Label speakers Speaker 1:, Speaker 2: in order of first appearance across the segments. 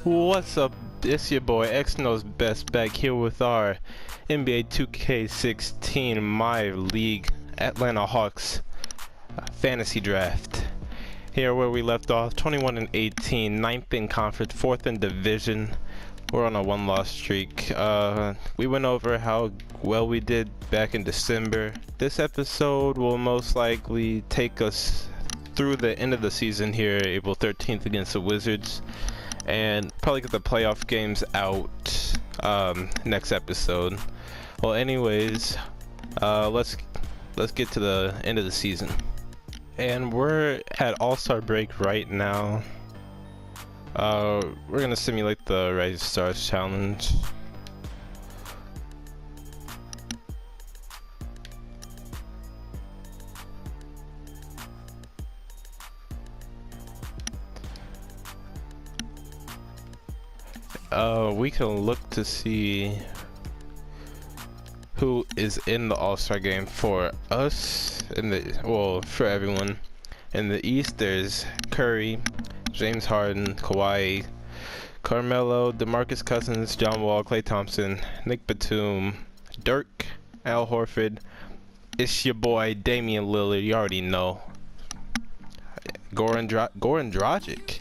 Speaker 1: What's up? It's your boy X Knows Best back here with our NBA 2K16 MyLeague Atlanta Hawks fantasy draft. Here where we left off, 21-18, 9th in conference, 4th in division. We're on a one-loss streak. We went over how well we did back in December. This episode will most likely take us through the end of the season here, April 13th against the Wizards. And probably get the playoff games out next episode. Well, anyways, let's get to the end of the season. And we're at All-Star break right now. We're gonna simulate the Rising Stars challenge. We can look to see who is in the All-Star game for us, for everyone. In the East, there's Curry, James Harden, Kawhi, Carmelo, DeMarcus Cousins, John Wall, Klay Thompson, Nick Batum, Dirk, Al Horford. It's your boy Damian Lillard, you already know. Goran Dragic,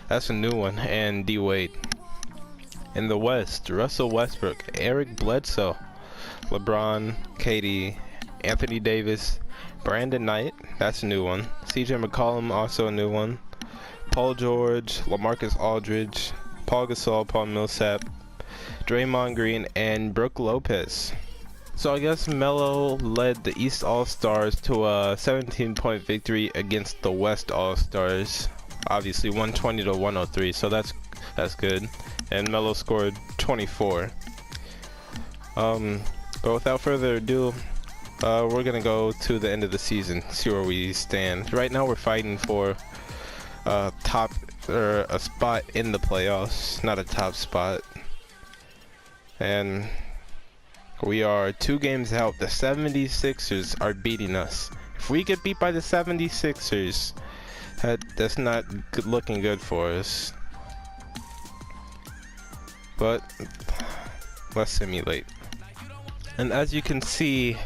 Speaker 1: that's a new one, and D Wade. In the West, Russell Westbrook, Eric Bledsoe, LeBron, KD, Anthony Davis, Brandon Knight, that's a new one. CJ McCollum, also a new one. Paul George, LaMarcus Aldridge, Paul Gasol, Paul Millsap, Draymond Green, and Brook Lopez. So I guess Melo led the East All-Stars to a 17-point victory against the West All-Stars. Obviously 120 to 103, so that's good. And Melo scored 24. But without further ado, we're gonna go to the end of the season, see where we stand. Right now we're fighting for a spot in the playoffs, not a top spot. And we are 2 games out. The 76ers are beating us. If we get beat by the 76ers, that's not looking good for us. But let's simulate. And as you can see,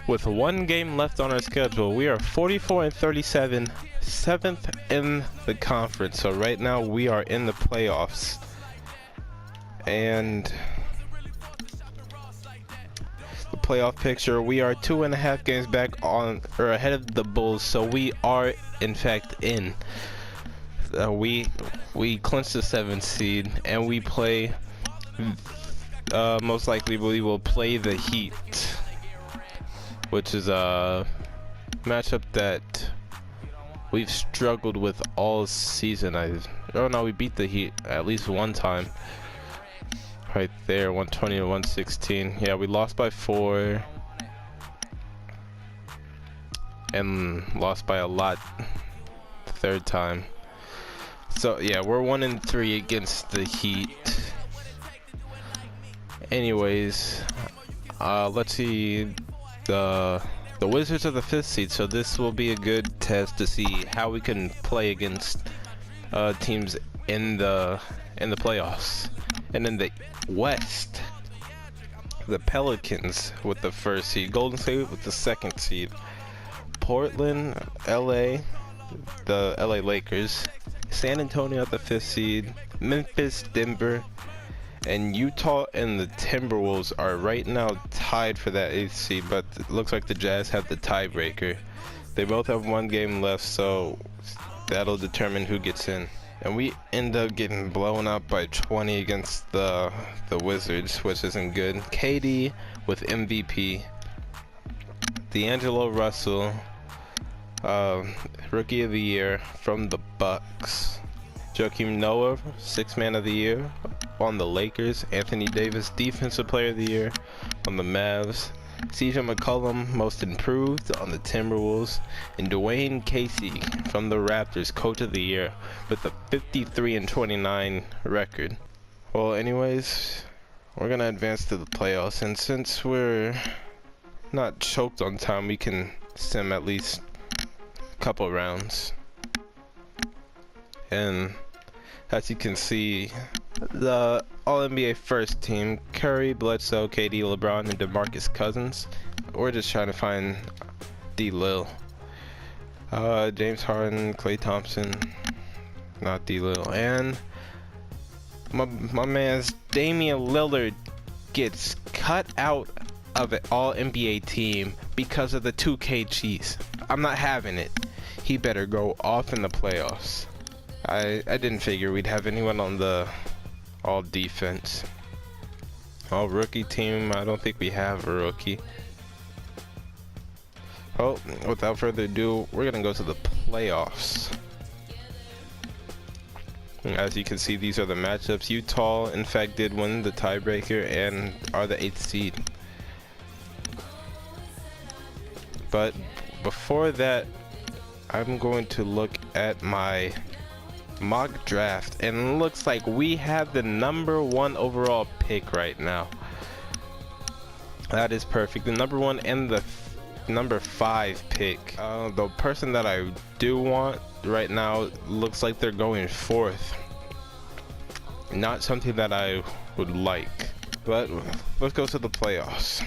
Speaker 1: with 1 game left on our schedule, we are 44-37, 7th in the conference. So right now we are in the playoffs. And the playoff picture, we are 2.5 games back on or ahead of the Bulls, so we are in fact in. We clinched the 7th seed, and we play. Most likely, we will play the Heat, which is a matchup that we've struggled with all season. We beat the Heat at least one time. Right there, 120 to 116. Yeah, we lost by 4, and lost by a lot the 3rd time. So yeah, we're 1-3 against the Heat. Anyways, let's see, the Wizards are the 5th seed, so this will be a good test to see how we can play against teams in the playoffs. And in the West, the Pelicans with the 1st seed, Golden State with the 2nd seed, Portland, LA, the LA Lakers, San Antonio at the 5th seed, Memphis, Denver, and Utah and the Timberwolves are right now tied for that 8th seed, but it looks like the Jazz have the tiebreaker. They both have 1 game left, so that'll determine who gets in. And we end up getting blown up by 20 against the Wizards, which isn't good. KD with MVP, D'Angelo Russell, Rookie of the Year from the Bucks, Joakim Noah, 6th Man of the Year on the Lakers, Anthony Davis, Defensive Player of the Year on the Mavs, CJ McCollum, Most Improved on the Timberwolves, and Dwayne Casey from the Raptors, Coach of the Year with a 53-29 record. Well, anyways, we're gonna advance to the playoffs, and since we're not choked on time, we can sim at least a couple rounds. And As you can see, the All-NBA first team, Curry, Bledsoe, KD, LeBron, and DeMarcus Cousins. We're just trying to find D-Lil. James Harden, Klay Thompson, not D-Lil, and my man's Damian Lillard gets cut out of an All-NBA team because of the 2K cheese. I'm not having it. He better go off in the playoffs. I didn't figure we'd have anyone on the all defense. All rookie team, I don't think we have a rookie. Well, without further ado, we're gonna go to the playoffs. As you can see, these are the matchups. Utah, in fact, did win the tiebreaker and are the 8th seed. But before that, I'm going to look at my mock draft, and it looks like we have the #1 overall pick right now. That is perfect. The #1 and the #5 pick. The person that I do want right now looks like they're going 4th. Not something that I would like. But let's go to the playoffs.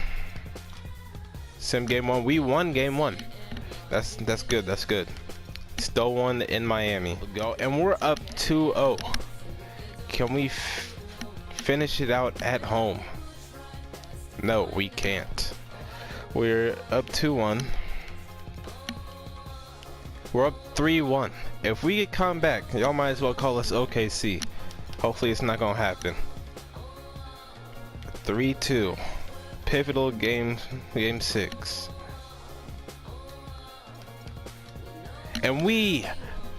Speaker 1: Sim game 1. We won game 1. That's good. That's good. Still won in Miami. Go, and we're up 2-0. Can we finish it out at home? No, we can't. We're up 2-1. We're up 3-1. If we get come back, y'all might as well call us OKC. Hopefully it's not gonna happen. 3-2. Pivotal game 6. And we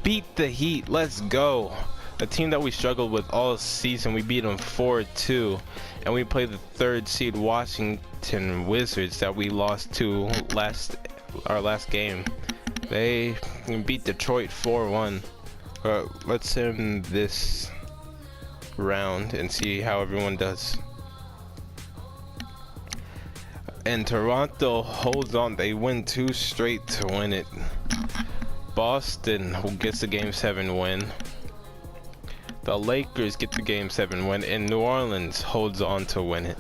Speaker 1: beat the Heat. Let's go. A team that we struggled with all season. We beat them 4-2. And we played the 3rd seed Washington Wizards that we lost to our last game. They beat Detroit 4-1. Let's sim this round and see how everyone does. And Toronto holds on. They win 2 straight to win it. Boston gets the game 7 win. The Lakers get the game 7 win, and New Orleans holds on to win it.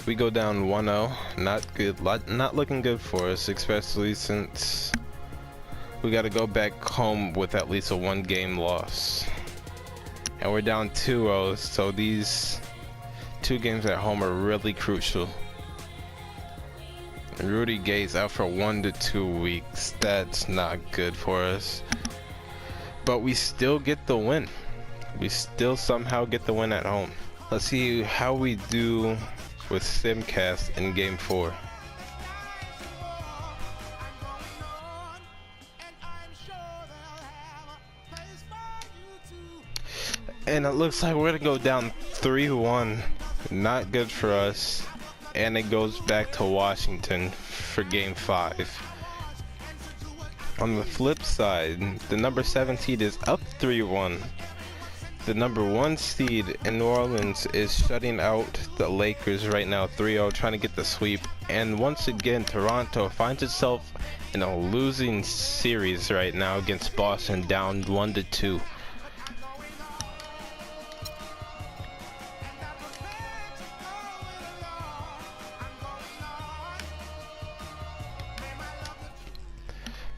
Speaker 1: We go down 1-0. Not good. Not looking good for us, especially since we got to go back home with at least a 1-game loss. And we're down 2-0, so these 2 games at home are really crucial. Rudy Gay's out for 1 to 2 weeks. That's not good for us. But we still get the win. We still somehow get the win at home. Let's see how we do with Simcast in game 4. And it looks like we're gonna go down 3-1. Not good for us. And it goes back to Washington for game 5. On the flip side, the #7 seed is up 3-1. The #1 seed in New Orleans is shutting out the Lakers right now 3-0, trying to get the sweep. And once again, Toronto finds itself in a losing series right now against Boston, down 1-2.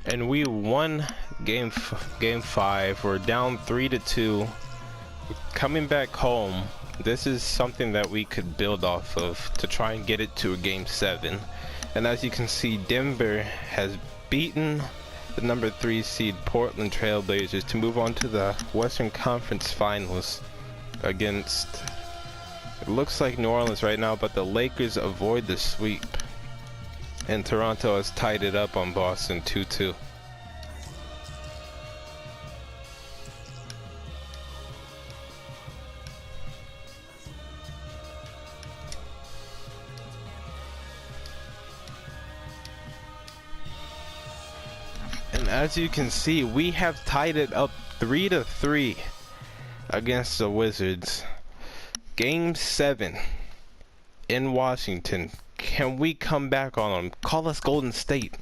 Speaker 1: And we won game 5. We're down 3-2. Coming back home, this is something that we could build off of to try and get it to a game 7. And as you can see, Denver has beaten the #3 seed Portland Trail Blazers to move on to the Western Conference Finals against, it looks like New Orleans right now, but the Lakers avoid the sweep. And Toronto has tied it up on Boston 2-2. And as you can see, we have tied it up 3-3 against the Wizards. Game 7 in Washington. Can we come back on them? Call us Golden State.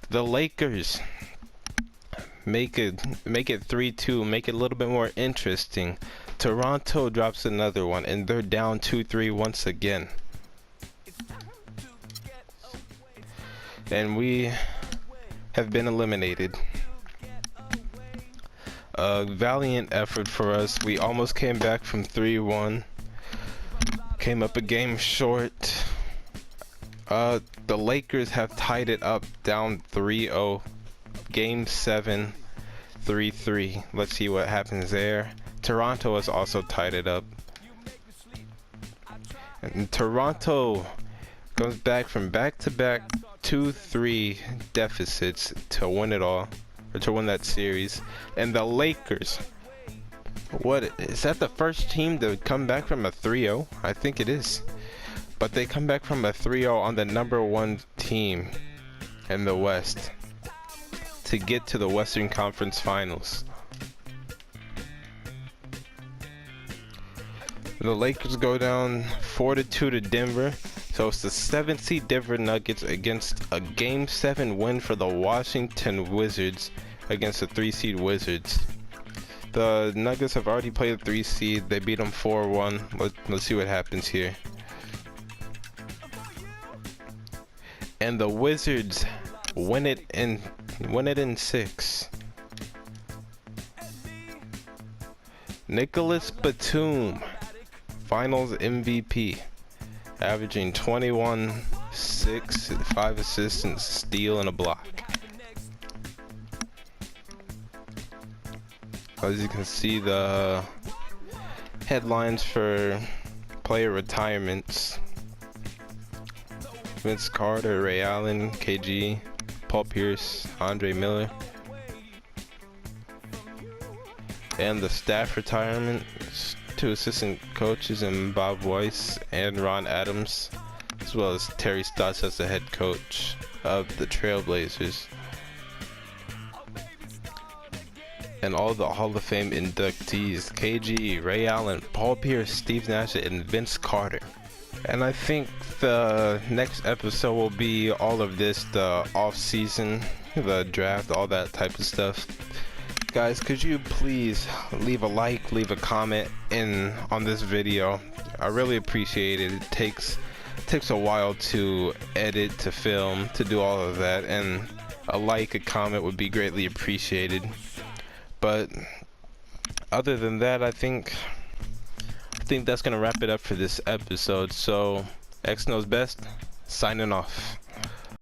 Speaker 1: The Lakers make it 3-2, make it a little bit more interesting. Toronto drops another one, and they're down 2-3 once again. And we have been eliminated. A valiant effort for us. We almost came back from 3-1. Came up a game short. The Lakers have tied it up, down 3-0. Game 7, 3-3. Let's see what happens there. Toronto has also tied it up. And Toronto goes back from back-to-back 2-3 deficits to win it all, or to win that series. And the Lakers, what is that, the first team to come back from a 3-0? I think it is. But they come back from a 3-0 on the #1 team in the West to get to the Western Conference Finals. The Lakers go down 4-2 to Denver. So it's the 7th seed Denver Nuggets against a Game 7 win for the Washington Wizards against the 3 seed Wizards. The Nuggets have already played the 3 seed. They beat them 4-1. Let's see what happens here. And the Wizards win it in 6. Nicholas Batum, Finals MVP, averaging 21, 6, 5 assists, and steal and a block. As you can see, the headlines for player retirements: Vince Carter, Ray Allen, KG, Paul Pierce, Andre Miller. And the staff retirement: 2 assistant coaches in Bob Weiss and Ron Adams, as well as Terry Stotts as the head coach of the Trailblazers. And all the Hall of Fame inductees: KG, Ray Allen, Paul Pierce, Steve Nash, and Vince Carter. And I think the next episode will be all of this, the off season, the draft, all that type of stuff. Guys, could you please leave a like, leave a comment on this video? I really appreciate it. It takes a while to edit, to film, to do all of that, and a like, a comment would be greatly appreciated. But other than that, I think that's gonna wrap it up for this episode. So X Knows Best, signing off.